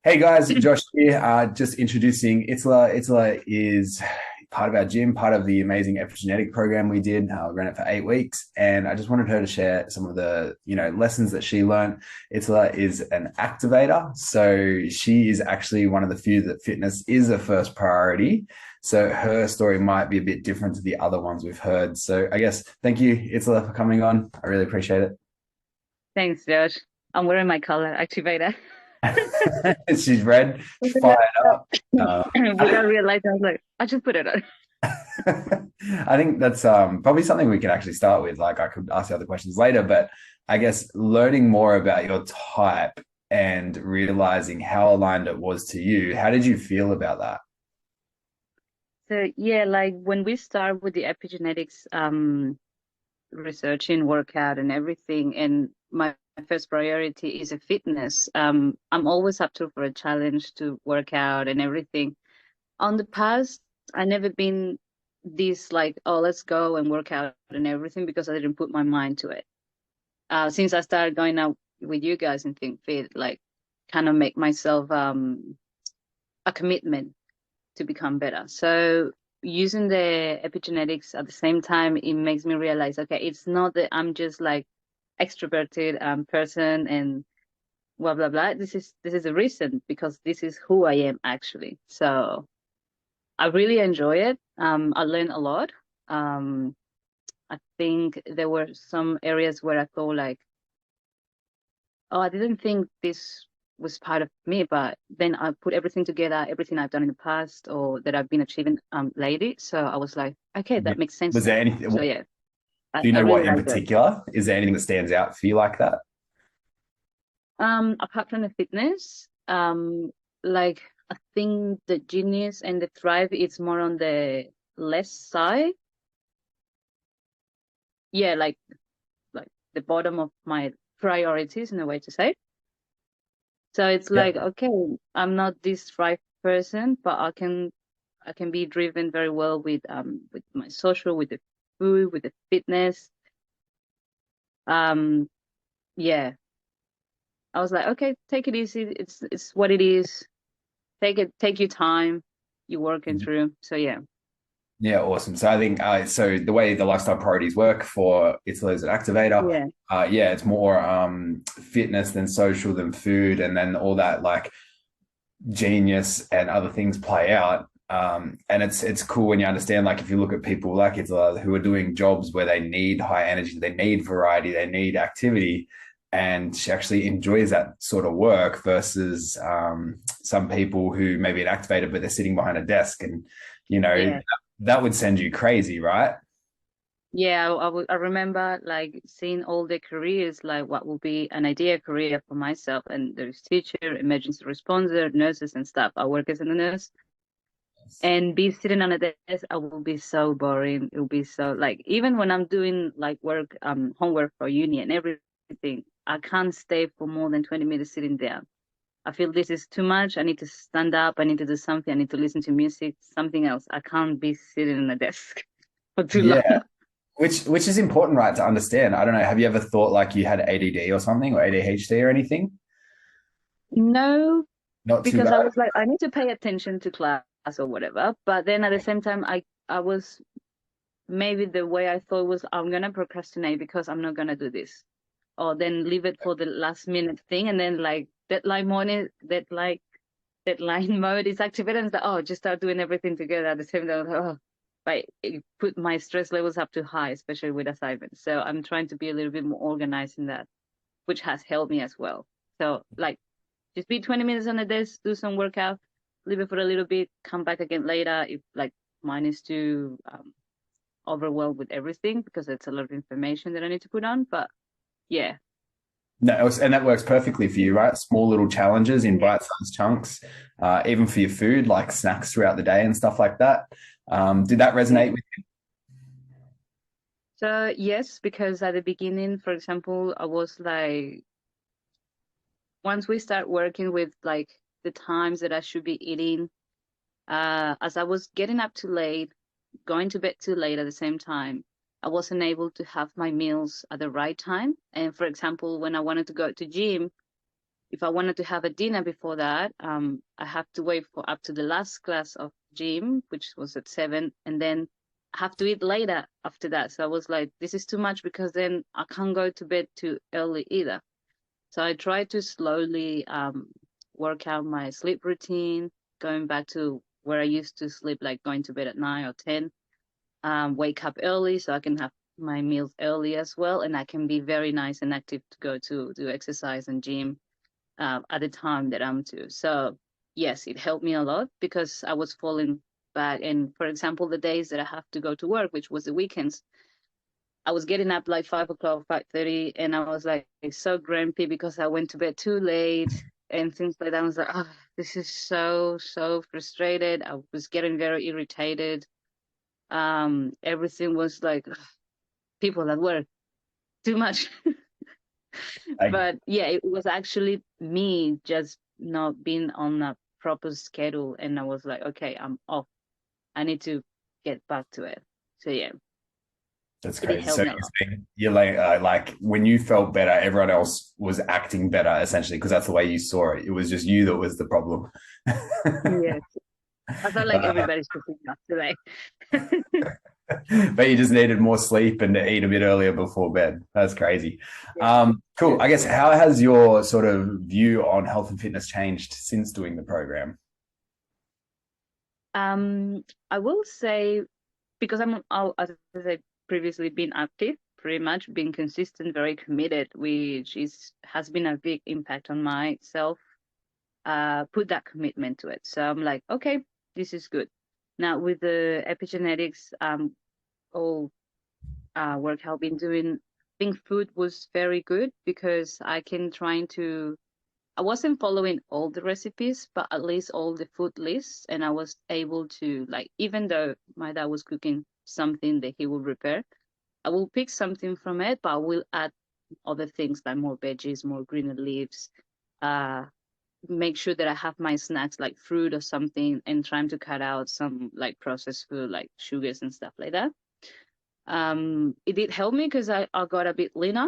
Hey guys, Josh here. Just introducing Itala. Itala is part of our gym, part of the amazing Epigenetic program we did. We ran it for 8 weeks, and I just wanted her to share some of the lessons that she learned. Itala is an activator, so she is actually one of the few that fitness is a first priority. So her story might be a bit different to the other ones we've heard. So I guess thank you, Itala, for coming on. I really appreciate it. Thanks, Josh. I'm wearing my collar activator. She's red, fired up. Uh, Without realizing, I was like, I just put it on. I think that's probably something we can actually start with. Like I could ask the other questions later, but I guess learning more about your type and realizing how aligned it was to you. How did you feel about that? So yeah, like when we start with the epigenetics researching workout and everything, and my first priority is a fitness. I'm always up to for a challenge to work out and everything. On the past, I never been this like, oh, let's go and work out and everything because I didn't put my mind to it. Since I started going out with you guys and Think Fit, like kind of make myself a commitment to become better. So using the epigenetics at the same time, it makes me realize, okay, it's not that I'm just like extroverted person and blah blah blah. This is a reason because this is who I am actually. So I really enjoy it. I learned a lot. Um, I think there were some areas where I thought like, oh, I didn't think this was part of me, but then I put everything together, everything I've done in the past or that I've been achieving lately. So I was like, okay, Yeah. that makes sense Was there now. anything? So yeah, Do you I know really what in like it. particular? Is there anything that stands out for you like that? Apart from the fitness, like I think the genius and the thrive is more on the less side. Yeah, like the bottom of my priorities in a way to say. So it's Yeah. like, okay, I'm not this thrive person, but I can be driven very well with my social, with the food, with the fitness. Um, yeah. I was like, okay, take it easy. It's what it is. Take your time. You're working through. So yeah. Yeah, awesome. So I think so the way the lifestyle priorities work for Italy as an activator, Yeah. yeah, it's more fitness than social than food, and then all that like genius and other things play out. And it's cool when you understand, like if you look at people like Itala who are doing jobs where they need high energy, they need variety, they need activity, and she actually enjoys that sort of work versus some people who may be an activator but they're sitting behind a desk, and you know Yeah. that would send you crazy, right? Yeah, I remember like seeing all the careers, like what will be an ideal career for myself. And there's teacher, emergency responder, nurses and stuff. I work as a nurse and be sitting on a desk, I will be so boring. It will be so like even when I'm doing like work, homework for uni and everything, I can't stay for more than 20 minutes sitting there. I feel this is too much. I need to stand up. I need to do something. I need to listen to music, something else. I can't be sitting on a desk for too Yeah, long. which is important, right, to understand. I don't know. Have you ever thought like you had ADD or something, or ADHD or anything? No, Not too because I bad. was like, I need to pay attention to class or whatever. But then at the same time, I was maybe the way I thought was I'm gonna procrastinate because I'm not gonna do this, or then leave it for the last minute thing, and then like deadline mode is activated, and it's like, oh, just start doing everything together at the same time. Oh, but it put my stress levels up too high, especially with assignments. So I'm trying to be a little bit more organized in that, which has helped me as well. So like just be 20 minutes on the desk, do some workout, leave it for a little bit, come back again later if like mine is too overwhelmed with everything because it's a lot of information that I need to put on. But yeah. No, and that works perfectly for you, right? Small little challenges in Yeah. bite-sized chunks, even for your food, like snacks throughout the day and stuff like that. Did that Yeah. resonate with So yes, because at the beginning, for example, I was like, once we start working with like the times that I should be eating, as I was getting up too late, going to bed too late at the same time, I wasn't able to have my meals at the right time. And for example, when I wanted to go to gym, if I wanted to have a dinner before that, I have to wait for up to the last class of gym, which was at 7, and then I have to eat later after that. So I was like, this is too much because then I can't go to bed too early either. So I try to slowly work out my sleep routine, going back to where I used to sleep, like going to bed at 9 or 10, wake up early so I can have my meals early as well, and I can be very nice and active to go to do exercise and gym at the time that I'm to. So yes, it helped me a lot because I was falling back. And for example, the days that I have to go to work, which was the weekends, I was getting up like 5 o'clock, 5:30, and I was like so grumpy because I went to bed too late and things like that. I was like, oh, this is so frustrated. I was getting very irritated. Everything was like people at work too much. I, But yeah, it was actually me just not being on a proper schedule, and I was like, okay, I'm off. I need to get back to it. So yeah, that's it did crazy. help So me a lot. you're like when you felt better, everyone else was acting better, essentially, because that's the way you saw it. It was just you that was the problem. Yes, I felt like everybody's picking up today. But you just needed more sleep and to eat a bit earlier before bed. That's crazy. Yes, Cool. yes. I guess how has your sort of view on health and fitness changed since doing the program? I will say because as I previously been active, pretty much being consistent, very committed, which is has been a big impact on myself. Put that commitment to it. So I'm like, okay, this is good. Now with the epigenetics, all work I've been doing, I think food was very good because I wasn't following all the recipes, but at least all the food lists, and I was able to like, even though my dad was cooking something that he would prepare, I will pick something from it, but I will add other things like more veggies, more green leaves, uh, make sure that I have my snacks like fruit or something and trying to cut out some like processed food like sugars and stuff like that. It did help me because I got a bit leaner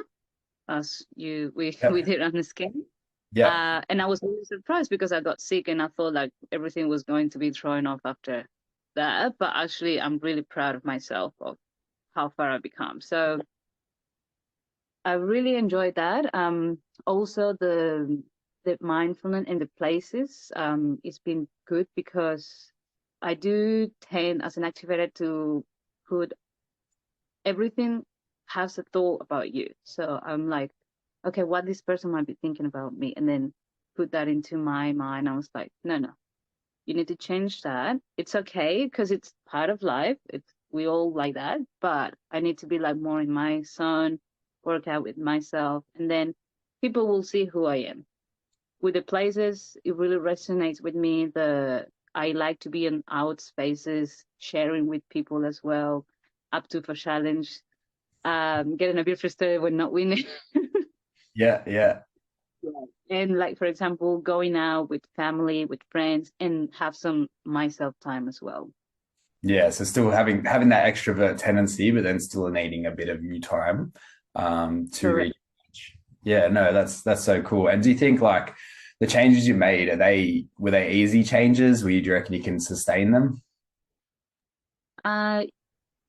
as we Yep. did on the skin. Yep. And I was really surprised because I got sick and I thought like everything was going to be thrown off after that. But actually I'm really proud of myself of how far I've become. So I really enjoyed that. Also the mindfulness in the places, it's been good because I do tend as an activator to put everything has a thought about you. So I'm like, okay, what this person might be thinking about me, and then put that into my mind. I was like, no, you need to change that. It's okay because it's part of life. It's we all like that, but I need to be like more in my zone, work out with myself, and then people will see who I am. With the places, it really resonates with me. The I like to be in out spaces, sharing with people as well, up to for challenge. Getting a bit frustrated when not winning. Yeah. Yeah. Yeah. And like for example, going out with family, with friends, and have some myself time as well. Yeah. So still having that extrovert tendency, but then still needing a bit of you time to Correct. reach. Yeah, no, that's so cool. And do you think like the changes you made, were they easy changes? Do you reckon you can sustain them? Uh,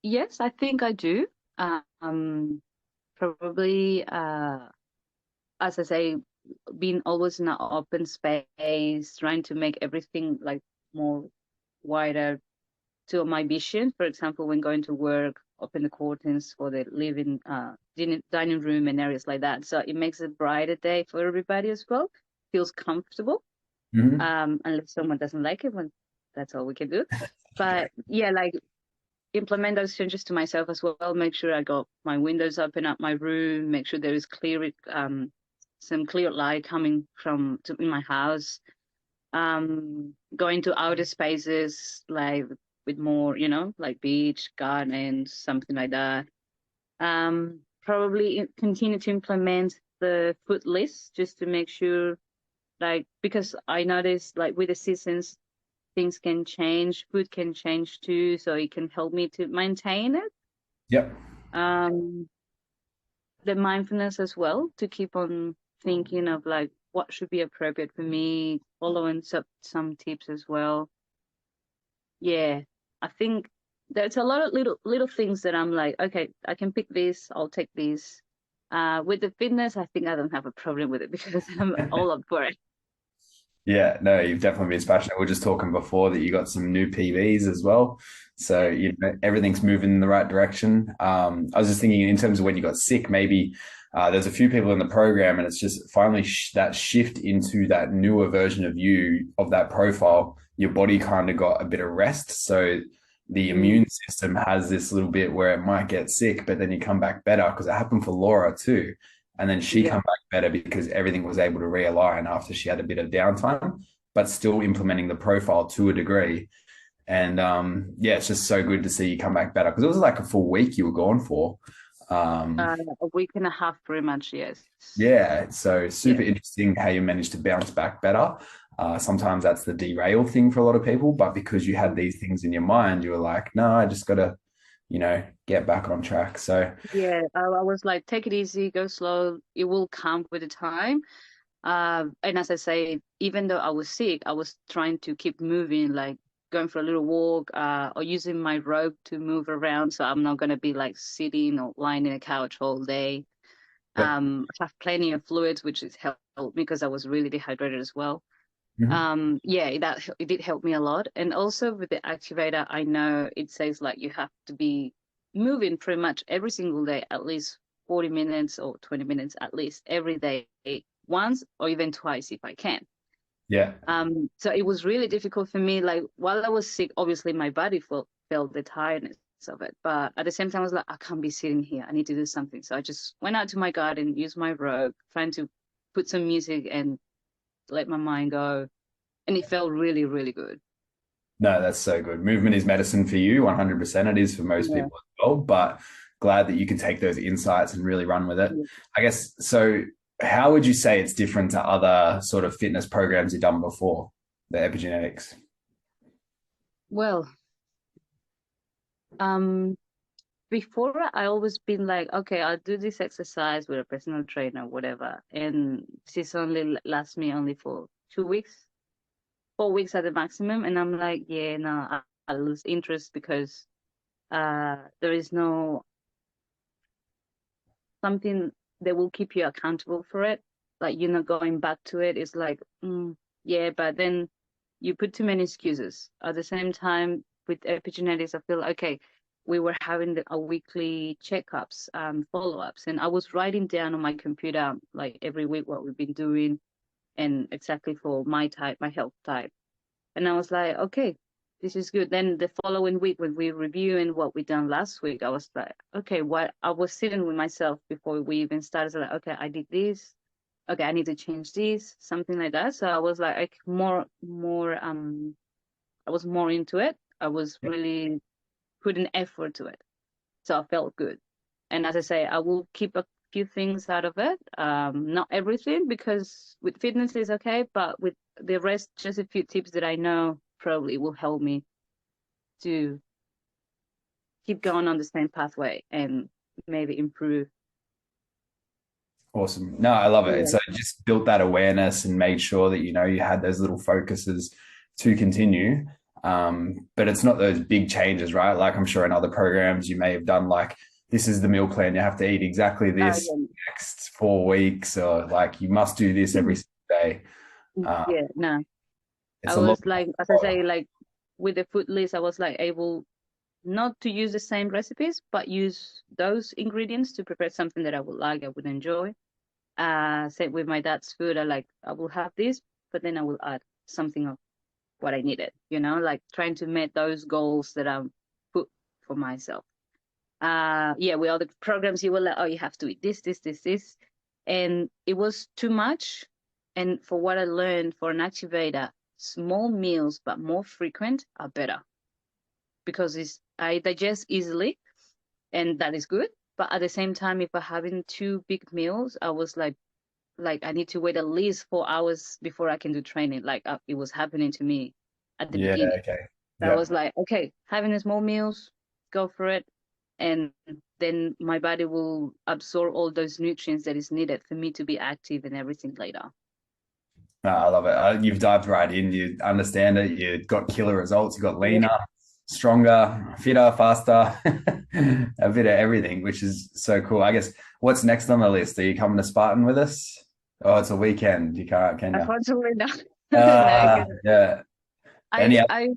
yes, I think I do. Probably, as I say, being always in an open space, trying to make everything like more wider to my vision. For example, when going to work, open the curtains for the living, dining room and areas like that. So it makes a brighter day for everybody as well. Feels comfortable. Hmm. Unless someone doesn't like it, when that's all we can do. But yeah, like implement those changes to myself as well. Make sure I got my windows open up my room. Make sure there is some clear light coming in my house. Going to outer spaces like with more, like beach, garden, something like that. Probably continue to implement the food list just to make sure, like, because I noticed like with the seasons, things can change, food can change too, so it can help me to maintain it. Yep. Um, the mindfulness as well to keep on thinking of like what should be appropriate for me, following some tips as well. Yeah, I think there's a lot of little things that I'm like, okay, I can pick this, I'll take this. With the fitness, I think I don't have a problem with it because I'm all up for it. Yeah, no, you've definitely been passionate. We are just talking before that you got some new PVs as well. So, Yeah. you know, everything's moving in the right direction. I was just thinking in terms of when you got sick, maybe there's a few people in the program and it's just finally that shift into that newer version of you, of that profile. Your body kind of got a bit of rest. So the Mm, immune system has this little bit where it might get sick, but then you come back better because it happened for Laura too. And then she yeah. come back better because everything was able to realign after she had a bit of downtime, but still implementing the profile to a degree. And yeah, it's just so good to see you come back better because it was like a full week you were gone for. Um, A week and a half, pretty much, yes. yeah, so Yeah. super interesting how you managed to bounce back better. Sometimes that's the derail thing for a lot of people, but because you had these things in your mind, you were like, no, I just got to, you know, get back on track. So, Yeah, I was like, take it easy, go slow. It will come with the time. And as I say, even though I was sick, I was trying to keep moving, like going for a little walk, or using my rope to move around. So I'm not gonna be like sitting or lying in a couch all day. yeah. I have plenty of fluids, which has helped me because I was really dehydrated as well. Mhm. Yeah, it did help me a lot. And also with the activator, I know it says like you have to be moving pretty much every single day, at least 40 minutes or 20 minutes at least every day, once or even twice if I can. Yeah. So it was really difficult for me. Like while I was sick, obviously my body felt the tiredness of it. But at the same time, I was like, I can't be sitting here. I need to do something. So I just went out to my garden, used my rope, trying to put some music and let my mind go. And it felt really, really good. No, that's so good. Movement is medicine for you, 100%. It is for most Yeah. people as well, but glad that you can take those insights and really run with it. Yeah. I guess, so how would you say it's different to other sort of fitness programs you've done before, the epigenetics? Well, um, before I always been like, okay, I'll do this exercise with a personal trainer, whatever, and this only lasts me only for 2 weeks, 4 weeks at the maximum, and I'm like, yeah, no, I lose interest because there is no something that will keep you accountable for it. Like you're not going back to it. It's like, yeah, but then you put too many excuses. At the same time, with epigenetics, I feel okay. We were having a weekly checkups, follow-ups, and I was writing down on my computer like every week what we've been doing and exactly for my type, my health type. And I was like, okay, this is good. Then the following week, when we reviewing what we done last week, I was like, okay, what I was sitting with myself before we even started. So like, okay, I did this. Okay, I need to change this, something like that. So I was like I was more into it. I was really putting effort to it. So I felt good. And as I say, I will keep a few things out of it. Not everything because with fitness is okay, but with the rest, just a few tips that I know probably will help me to keep going on the same pathway and maybe improve. Awesome. No, I love it. Yeah. It's just built that awareness and made sure that, you know, you had those little focuses to continue. But it's not those big changes, right? Like I'm sure in other programs you may have done like, this is the meal plan. You have to eat exactly this next 4 weeks, or like you must do this every single day. Um, Yeah, no. I it's a lot. was like, as I say, like with the food list, I was like able not to use the same recipes, but use those ingredients to prepare something that I would like, I would enjoy. Same with my dad's food. I will have this, but then I will add something of what I needed, like trying to meet those goals that I put for myself. Yeah, with other programs, you were like, oh, you have to eat this, this, this, this. And it was too much. And for what I learned for an activator, small meals, but more frequent are better because I digest easily and that is good. But at the same time, if I'm having two big meals, I was like I need to wait at least 4 hours before I can do training. Like it was happening to me at the Yeah. beginning. Okay. So I Yeah. was like, okay, having the small meals, go for it, and then my body will absorb all those nutrients that is needed for me to be active and everything later. I love it. You've dived right in. You understand it. You got killer results. You got Yeah. leaner, stronger, fitter, faster, a bit of everything, which is so cool. I guess what's next on the list? Are you coming to Spartan with us? Oh, it's a weekend. You can't, can you? Unfortunately, not. No, 'cause Yeah. I, Any other? I,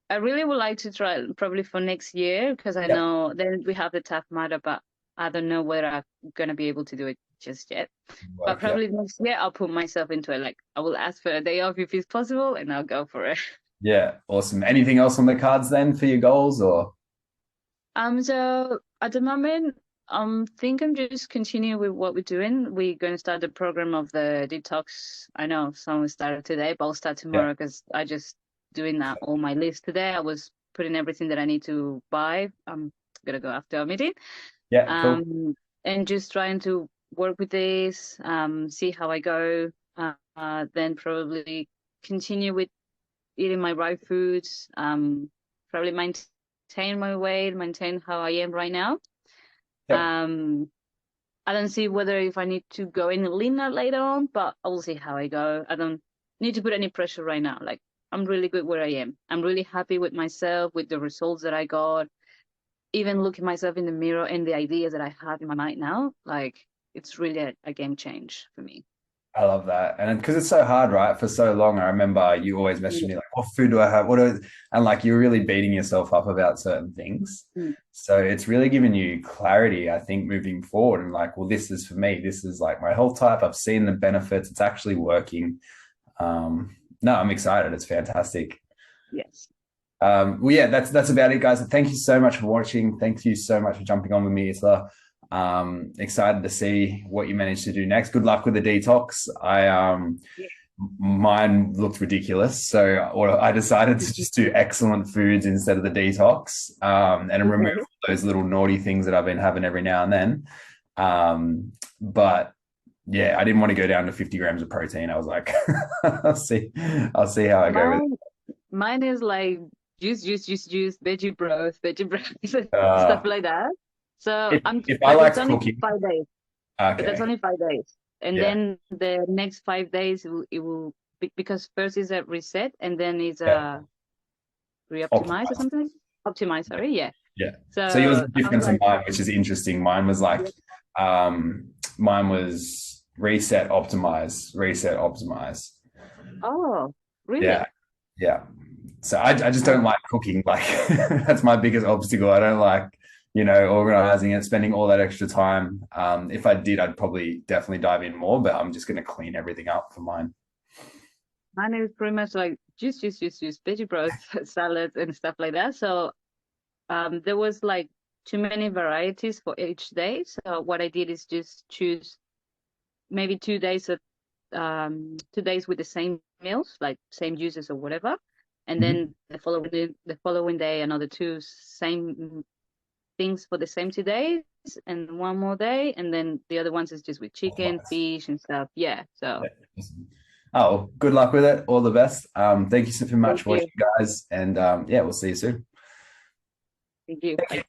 I really would like to try it probably for next year because I Yeah. know then we have the Tough Mudder, but I don't know whether I'm gonna be able to do it just yet. But Work. Yeah. probably next year I'll put myself into it. Like I will ask for a day off if it's possible, and I'll go for it. Yeah. Awesome. Anything else on the cards then for your goals or? So at the moment, think I'm just continue with what we're doing. We're going to start the program of the detox. I know some started today, but I'll start Yeah. tomorrow because I just doing that on my list today. I was putting everything that I need to buy. I'm gonna go after our meeting. Yeah. Cool. And just trying to work with this, see how I go. Then probably continue with eating my right foods, probably maintain my weight, maintain how I am right now. Yeah. Um, I don't see whether if I need to go in leaner later on, but I will see how I go. I don't need to put any pressure right now. Like I'm really good where I am. I'm really happy with myself, with the results that I got. Even looking myself in the mirror and the ideas that I have in my mind now, like it's really a game change for me. I love that. And because it's so hard, right? For so long, I remember you always messaging Yeah. me like, what food do I have? And like you're really beating yourself up about certain things. Mm. So it's really giving you clarity, I think, moving forward. And like, well, this is for me. This is like my health type. I've seen the benefits. It's actually working. No, I'm excited. It's fantastic. Yes. Well, yeah, that's about it, guys. Thank you so much for watching. Thank you so much for jumping on with me, Itala. Excited to see what you manage to do next. Good luck with the detox. Yeah. Mine looked ridiculous, so I decided to just do excellent foods instead of the detox, and remove Okay. those little naughty things that I've been having every now and then. But yeah, I didn't want to go down to 50 grams of protein. I was like, I'll see how I go with Mine, mine is like juice, veggie broth, it. stuff like that. So If I but it's liked only cooking, 5 days. But that's okay, only 5 days. And yeah, then the next 5 days because first is a reset and then is yeah, a re-optimize or optimize, something. Optimize, sorry, yeah. yeah. So yours is So I'm different to like, mine, which is interesting. Um, mine was reset, optimize. oh, Yeah, really? yeah. So I just Oh, don't like cooking. Like that's my biggest obstacle. I don't like, organizing it, spending all that extra time. If I did, I'd probably definitely dive in more, but I'm just going to clean everything up for mine. mine is pretty much like juice, veggie broth, salads and stuff like that. So there was like too many varieties for each day. So what I did is just choose maybe 2 days of 2 days with the same meals, like same juices or whatever, and Mhm. then the following day another two same things for the same 2 days, and one more day, and then the other ones is just with chicken, Optimize. fish, and stuff. Yeah. So Yeah. Awesome. Oh, good luck with it. All the best. Thank you so much thank for you, watching, guys. And yeah, we'll see you soon. thank you. Bye.